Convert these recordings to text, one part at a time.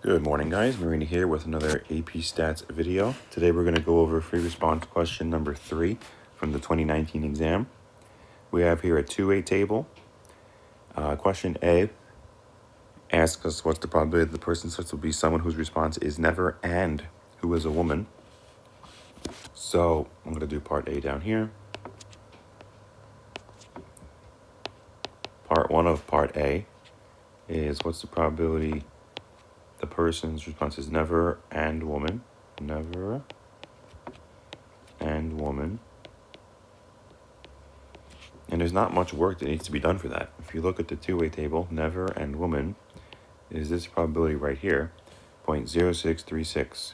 Good morning, guys. Marina here with another AP Stats video. Today we're going to go over free response question number 3 from the 2019 exam. We have here a two-way table. Question A asks us what's the probability that the person selected will be someone whose response is never and who is a woman. So I'm going to do part A down here. Part 1 of part A is what's the probability the person's response is never and woman. Never and woman. And there's not much work that needs to be done for that. If you look at the two-way table, never and woman is this probability right here, 0.0636.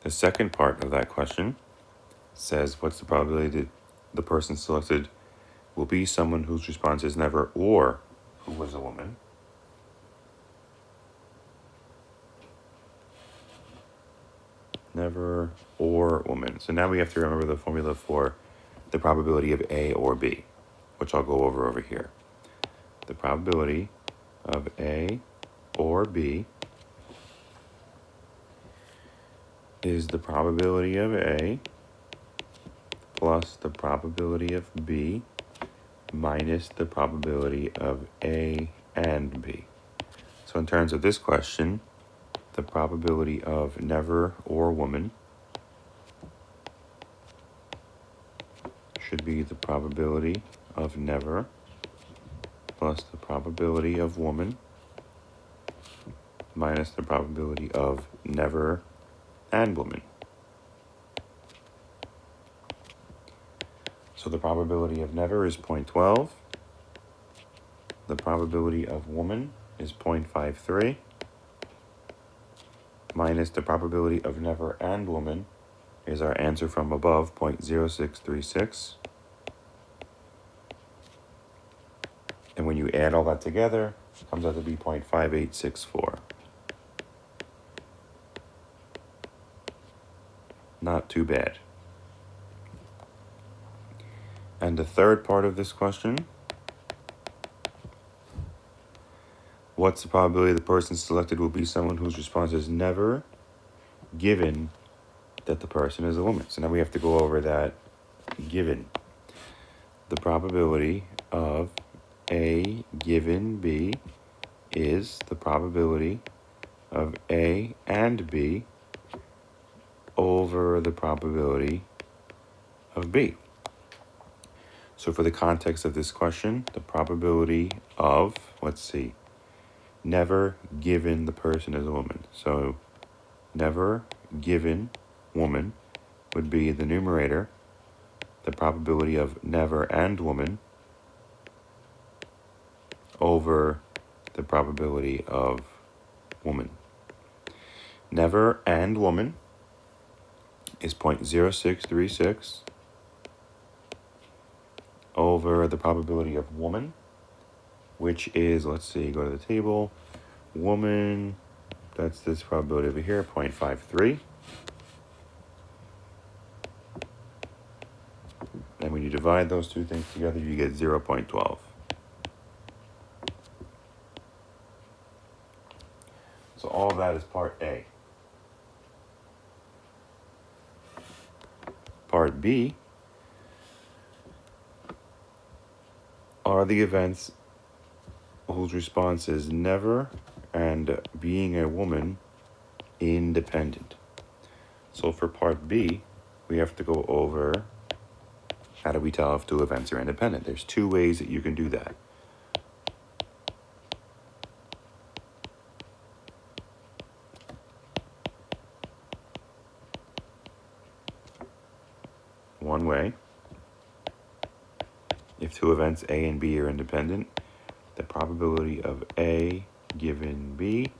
The second part of that question says what's the probability that the person selected will be someone whose response is never or who was a woman. Never or woman. So now we have to remember the formula for the probability of A or B, which I'll go over here. The probability of A or B is the probability of A plus the probability of B minus the probability of A and B. So in terms of this question, the probability of never or woman should be the probability of never plus the probability of woman minus the probability of never and woman. So the probability of never is 0.12. The probability of woman is 0.53. Minus the probability of never and woman is our answer from above, 0.0636. And when you add all that together, it comes out to be 0.5864. Not too bad. And the third part of this question, what's the probability the person selected will be someone whose response is never, given that the person is a woman? So now we have to go over that given. The probability of A given B is the probability of A and B over the probability of B. So for the context of this question, the probability of, never given the person is a woman. So never given woman would be the numerator, the probability of never and woman over the probability of woman. Never and woman is 0.0636 over the probability of woman, which is, go to the table. Woman, that's this probability over here, 0.53. And when you divide those two things together, you get 0.12. So all of that is part A. Part B are the events whose response is never and being a woman independent. So for part B, we have to go over how do we tell if two events are independent. There's two ways that you can do that. One way, if two events A and B are independent, the probability of A given B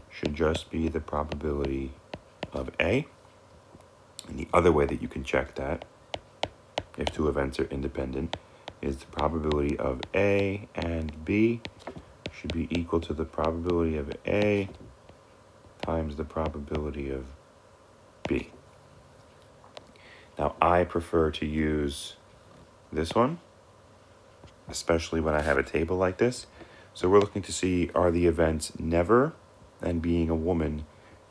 should just be the probability of A. And the other way that you can check that, if two events are independent, is the probability of A and B should be equal to the probability of A times the probability of B. Now, I prefer to use this one, especially when I have a table like this. So we're looking to see, are the events never and being a woman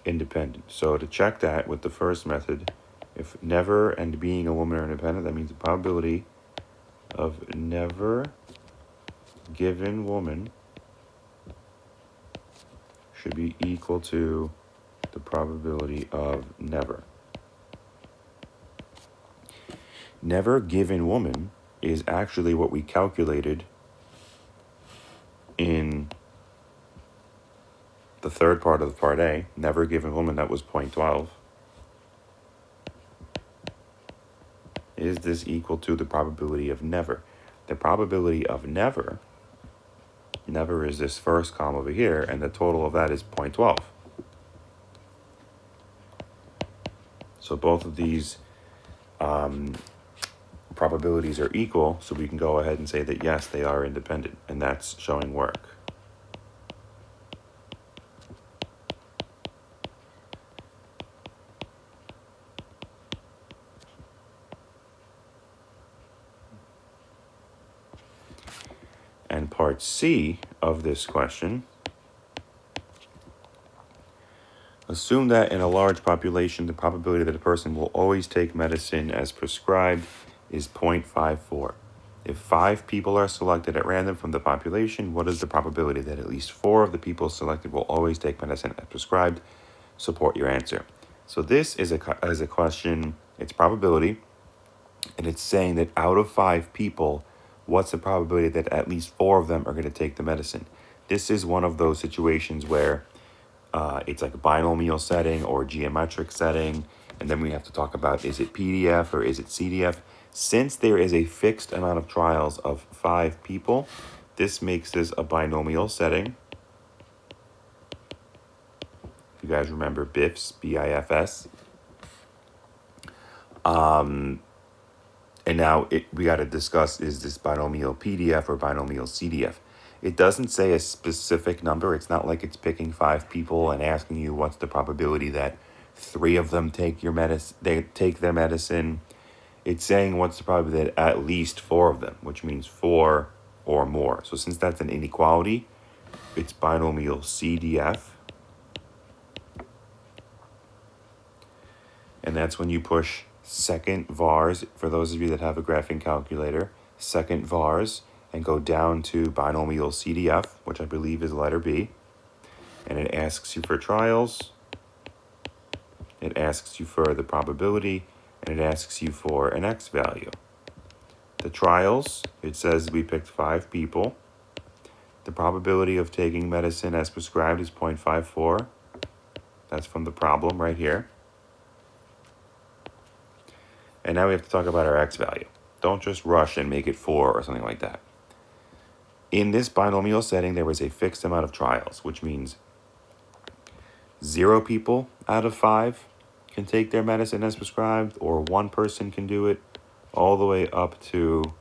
independent? So to check that with the first method, if never and being a woman are independent, that means the probability of never given woman should be equal to the probability of never. Never given woman is actually what we calculated in the third part of part A. Never given woman, that was 0.12. Is this equal to the probability of never? The probability of never is this first column over here, and the total of that is 0.12. So both of these probabilities are equal, so we can go ahead and say that yes, they are independent, and that's showing work. And part C of this question, assume that in a large population, the probability that a person will always take medicine as prescribed is 0.54. If 5 people are selected at random from the population, what is the probability that at least 4 of the people selected will always take medicine as prescribed? Support your answer. So this is a question, it's probability, and it's saying that out of 5 people, what's the probability that at least 4 of them are going to take the medicine? This is one of those situations where it's like a binomial setting or geometric setting, and then we have to talk about, is it PDF or is it CDF? Since there is a fixed amount of trials of 5 people, this makes this a binomial setting. You guys remember BIFS, B-I-F-S. And now we got to discuss, is this binomial PDF or binomial CDF? It doesn't say a specific number. It's not like it's picking 5 people and asking you what's the probability that 3 of them take their medicine. It's saying what's the probability that at least 4 of them, which means 4 or more. So since that's an inequality, it's binomial CDF. And that's when you push second vars, for those of you that have a graphing calculator, second vars, and go down to binomial CDF, which I believe is letter B. And it asks you for trials, it asks you for the probability, and it asks you for an X value. The trials, it says we picked 5 people. The probability of taking medicine as prescribed is 0.54. That's from the problem right here. And now we have to talk about our X value. Don't just rush and make it 4 or something like that. In this binomial setting, there was a fixed amount of trials, which means 0 people out of 5 can take their medicine as prescribed, or 1 person can do it, all the way up to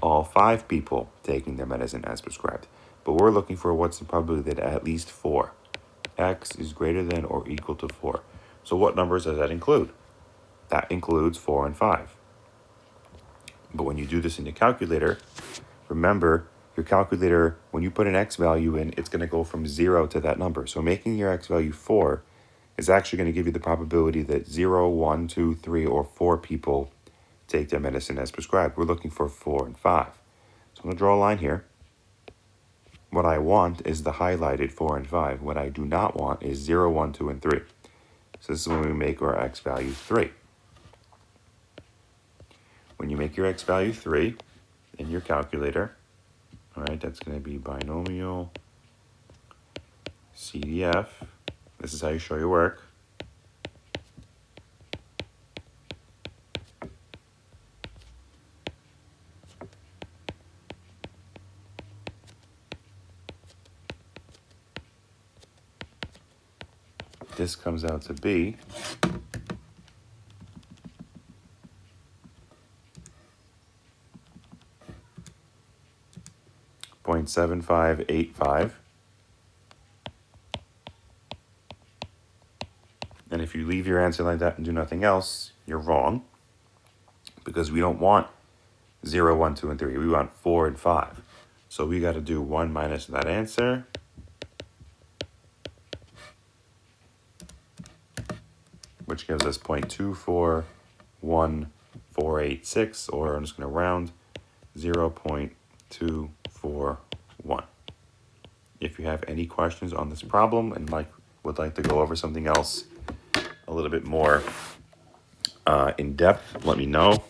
all 5 people taking their medicine as prescribed. But we're looking for what's the probability that at least 4. X is greater than or equal to 4. So what numbers does that include? That includes 4 and 5. But when you do this in the calculator, remember, your calculator, when you put an X value in, it's going to go from 0 to that number. So making your X value 4 is actually going to give you the probability that 0, 1, 2, 3, or 4 people take their medicine as prescribed. We're looking for 4 and 5. So I'm going to draw a line here. What I want is the highlighted 4 and 5. What I do not want is 0, 1, 2, and 3. So this is when we make our X value 3. When you make your X value 3 in your calculator, all right, that's going to be binomial CDF. This is how you show your work. This comes out to be 0.7585. And if you leave your answer like that and do nothing else, you're wrong, because we don't want 0, 1, 2, and 3. We want 4 and 5. So we got to do 1 minus that answer. Which gives us 0.24148, or I'm just going to round, 0.241. If you have any questions on this problem and would like to go over something else a little bit more in depth, let me know.